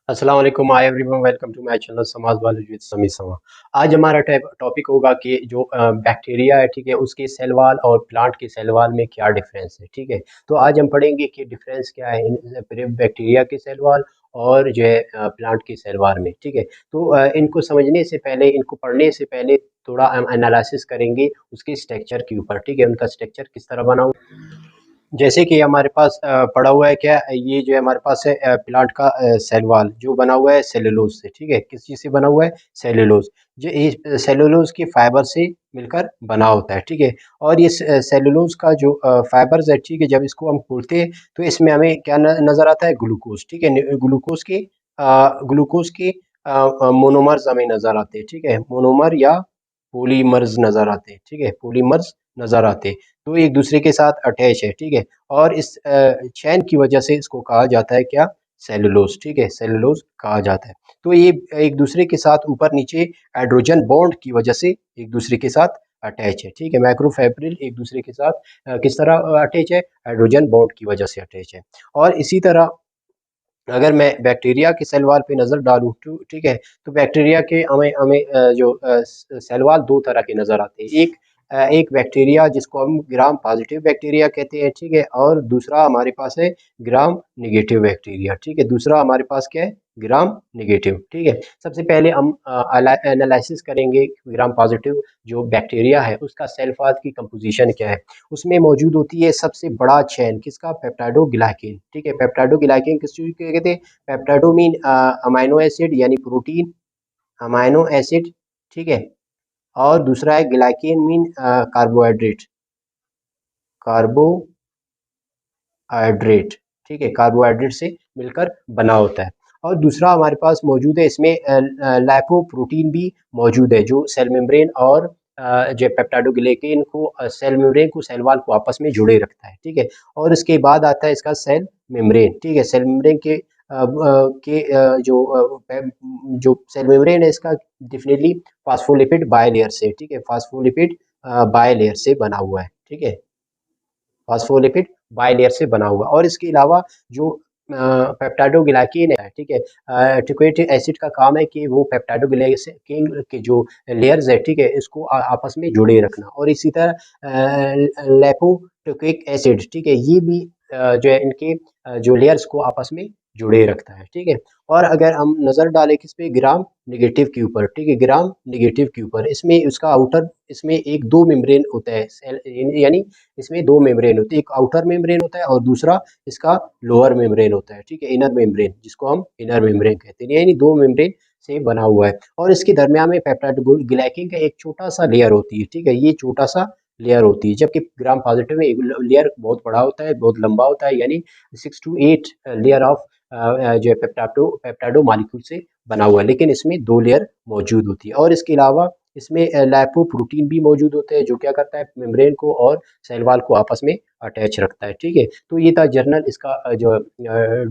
अस्सलाम वालेकुम, hi everyone, welcome to my channel समाज बायोलॉजी विद समी समा। आज हमारा टॉपिक होगा कि जो बैक्टीरिया है, ठीक है, उसके सेल वाल और प्लांट के सेल वाल में क्या डिफरेंस है। ठीक है, तो आज हम पढ़ेंगे कि डिफरेंस क्या है बैक्टीरिया के सेल वाल और जो है प्लांट के सेल वाल में। ठीक है, तो इनको समझने से पहले, इनको पढ़ने से पहले थोड़ा हम एनालिसिस करेंगे उसके स्ट्रक्चर के ऊपर। ठीक है, उनका स्ट्रक्चर किस तरह बना। जैसे कि हमारे पास पड़ा हुआ है क्या, ये जो हमारे पास है प्लांट का सेल वॉल जो बना हुआ है सेलुलोज से। ठीक है, किस चीज़ से बना हुआ है? सेलुलोज। जो इस सेलुलोज के फाइबर से मिलकर बना होता है। ठीक है, और ये सेलुलोज का जो फाइबर्स है, ठीक है, जब इसको हम खोलते हैं तो इसमें हमें क्या नज़र आता है? ग्लूकोज। ठीक है, ग्लूकोज के मोनोमर्स हमें नज़र आते हैं। ठीक है, मोनोमर या पॉलीमर्स नज़र आते हैं। ठीक है, पॉलीमर्स नज़र आते हैं, तो एक दूसरे के साथ अटैच है। ठीक है, और इस चैन की वजह से इसको कहा जाता है क्या? सेलुलोज। ठीक है, सेलुलोज कहा जाता है। तो ये एक दूसरे के साथ ऊपर नीचे हाइड्रोजन बॉन्ड की वजह से एक दूसरे के साथ अटैच है। ठीक है, माइक्रोफैब्रिल एक दूसरे के साथ किस तरह अटैच है? हाइड्रोजन बॉन्ड की वजह से अटैच है। और इसी तरह अगर मैं बैक्टीरिया के सेल वाल पे नज़र डालूँ तो ठीक है, तो बैक्टीरिया के हमें हमें जो सेल वाल दो तरह के नज़र आते हैं। एक बैक्टीरिया जिसको हम ग्राम पॉजिटिव बैक्टीरिया कहते हैं। ठीक है, और दूसरा हमारे पास है ग्राम नेगेटिव बैक्टीरिया। ठीक है, दूसरा हमारे पास क्या है? Gram negative. ठीक है, सबसे पहले हम एनालिसिस करेंगे ग्राम पॉजिटिव जो बैक्टीरिया है उसका सेल वाल की कंपोजिशन क्या है। उसमें मौजूद होती है सबसे बड़ा चेन किसका? पेप्टाइडोग्लाइकेन। ठीक है, पेप्टाइडोग्लाइकेन किस चीज़ को कहते हैं? पेप्टाइडो मीन अमाइनो एसिड यानी प्रोटीन, अमाइनो एसिड। ठीक है, और दूसरा है ग्लाइकेन मीन कार्बोहाइड्रेट, कार्बोहाइड्रेट। ठीक है, कार्बोहाइड्रेट से मिलकर बना होता है। और दूसरा हमारे पास मौजूद है इसमें लाइपोप्रोटीन भी मौजूद है जो सेल मेम्ब्रेन और जो पेप्टाइडोग्लाइकेन को सेल मेम्ब्रेन को सेल वाल को आपस में जुड़े रखता है। ठीक है, और इसके बाद आता है इसका सेल मेम्ब्रेन। ठीक है, सेल मेम्ब्रेन के जो सेल मेम्ब्रेन है इसका डेफिनेटली फास्फोलिपिड बायलेयर से। ठीक है, फास्फोलिपिड बायलेयर से बना हुआ है। ठीक है, फास्फोलिपिड बाइलेयर से बना हुआ। और इसके अलावा जो पेप्टाइडोग्लाइकेन है, ठीक है, टिकोइक एसिड का काम है कि वो पेप्टाइडोग्लाइकेन के जो लेयर्स है, ठीक है, इसको आपस में जुड़े रखना। और इसी तरह लैपोटिक एसिड, ठीक है, ये भी जो है इनके जो लेयर्स को आपस में जुड़े रखता है। ठीक है, और अगर हम नज़र डालें किस पे? ग्राम निगेटिव के ऊपर। ठीक है, ग्राम निगेटिव के ऊपर इसमें उसका आउटर, इसमें एक दो मेम्ब्रेन होता है यानी इसमें दो मेम्ब्रेन होती है, एक आउटर मेम्ब्रेन होता है और दूसरा इसका लोअर मेम्ब्रेन होता है। ठीक है, इनर मेम्ब्रेन जिसको हम इनर मेम्ब्रेन कहते हैं, यानी दो मेम्ब्रेन से बना हुआ है। और इसके दरमियान में पेप्टाइडोग्लाइकेन का एक छोटा सा लेयर होती है। ठीक है, ये छोटा सा लेयर होती है, जबकि ग्राम पॉजिटिव में एक लेयर बहुत बड़ा होता है, बहुत लंबा होता है, यानी 6 to 8 लेयर ऑफ जो है पेप्टाइडो मॉलिक्यूल से बना हुआ है, लेकिन इसमें दो लेयर मौजूद होती है। और इसके अलावा इसमें लाइपोप्रोटीन भी मौजूद होते हैं जो क्या करता है? मेम्ब्रेन को और सेल वाल को आपस में अटैच रखता है। ठीक है, तो ये था जर्नल इसका जो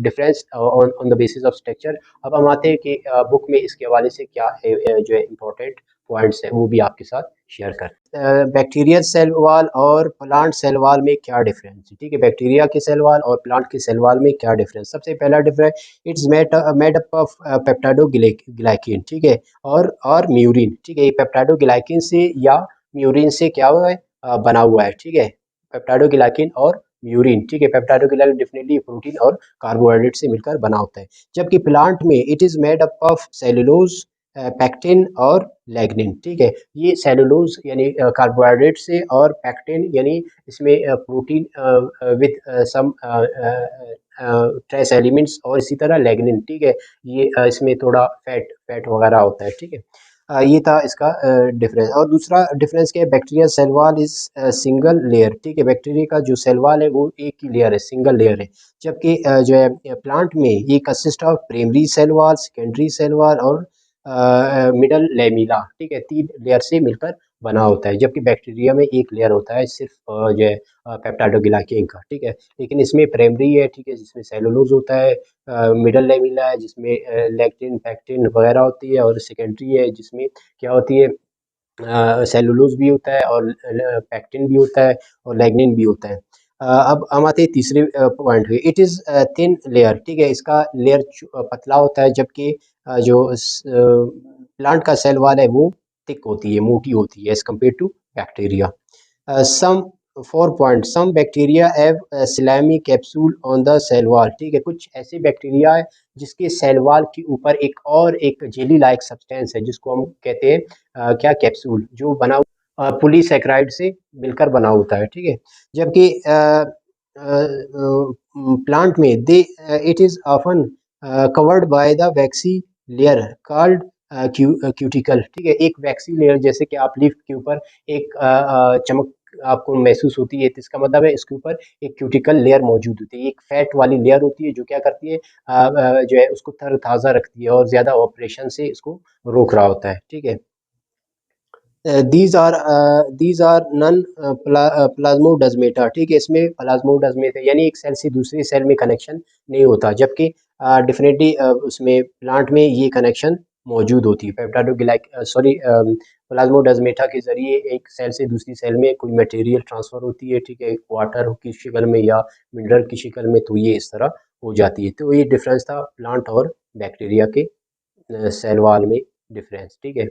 difference on on the basis of structure. अब हम आते हैं कि बुक में इसके हवाले से क्या जो है इम्पोर्टेंट पॉइंट्स है वो भी आपके साथ शेयर कर। बैक्टीरियल सेल वाल और प्लांट सेल वाल में क्या डिफरेंस है? ठीक है, बैक्टीरिया के सेल वाल और प्लांट के सेल वाल में क्या डिफरेंस? सबसे पहला difference, it's made up of peptidoglycan. ठीक है, और म्यूरिन। ठीक है, ये पेप्टाइडोग्लाइकेन से या म्यूरिन से क्या हुआ है? बना हुआ है। ठीक है, पेप्टाइडोग्लाइकेन और म्यूरिन। ठीक है, पेप्टाइडोग्लाइकेन डेफिनेटली प्रोटीन और कार्बोहाइड्रेट से मिलकर बना होता है, जबकि प्लांट में it is made up of cellulose, pectin और लैग्निन। ठीक है, ये सेलुलोज यानी कार्बोहाइड्रेट से, और पैक्टिन यानी इसमें protein with some trace elements, और इसी तरह लैग्निन। ठीक है, ये इसमें थोड़ा फैट फैट वगैरह होता है। ठीक है, ये था इसका डिफरेंस। और दूसरा डिफरेंस क्या है? Bacteria cell wall is single layer. ठीक है, बैक्टीरिया का जो सेल वॉल है वो एक ही लेयर है, सिंगल लेयर है, जबकि जो है प्लांट में ये consist of primary cell wall, secondary cell wall और मिडल लेमिला। ठीक है, तीन लेयर से मिलकर बना होता है, जबकि बैक्टीरिया में एक लेयर होता है सिर्फ जो है पेप्टाइडोग्लाइकेन का। ठीक है, लेकिन इसमें प्राइमरी है, ठीक है, जिसमें सेलुलोज होता है, मिडल लेमिला है जिसमें लैक्टिन पैक्टिन वगैरह होती है, और सेकेंडरी है जिसमें क्या होती है? सेलुलोज भी होता है और पैक्टिन भी होता है और लैग्निन भी होता है। अब हम आते हैं तीसरे पॉइंट पे। इट इज़ थिन लेयर, ठीक है, इसका लेयर पतला होता है, जबकि जो प्लांट का सेल वाल है वो थिक होती है, मोटी होती है as compare to bacteria. Some 4 point, some bacteria have slimy capsule on the cell wall, ठीक है, कुछ ऐसे बैक्टीरिया है जिसके सेल वॉल के ऊपर एक जेली लाइक सब्सटेंस है जिसको हम कहते हैं क्या, कैप्सूल, जो बना पॉलीसैकेराइड से मिलकर बना होता है, ठीक है। जबकि प्लांट में they it is often covered by the waxy layer called cuticle, ठीक है, एक वैक्सी लेयर, जैसे कि आप लीफ के ऊपर एक चमक आपको महसूस होती है, तो इसका मतलब है इसके ऊपर एक क्यूटिकल लेयर मौजूद होती है, एक फैट वाली लेयर होती है जो क्या करती है, जो है उसको तरोताज़ा रखती है और ज़्यादा ऑपरेशन से इसको रोक रहा होता है, ठीक है। दीज आर नन प्लाज्मोडजमेटा, ठीक है, इसमें प्लाज्मोडजमेटा यानी एक सेल से दूसरे सेल में कनेक्शन नहीं होता, जबकि डेफिनेटली उसमें प्लांट में ये कनेक्शन मौजूद होती है। पेप्टाइडोग्लाइक सॉरी प्लाज्मोडजमेटा के जरिए एक सेल से दूसरी सेल में कोई मटेरियल ट्रांसफर होती है, ठीक है, वाटर की शक्ल में या मिनरल की शक्ल में, तो ये इस तरह हो जाती है। तो ये डिफरेंस था प्लांट और बैक्टीरिया के सेल वाल में डिफरेंस, ठीक है।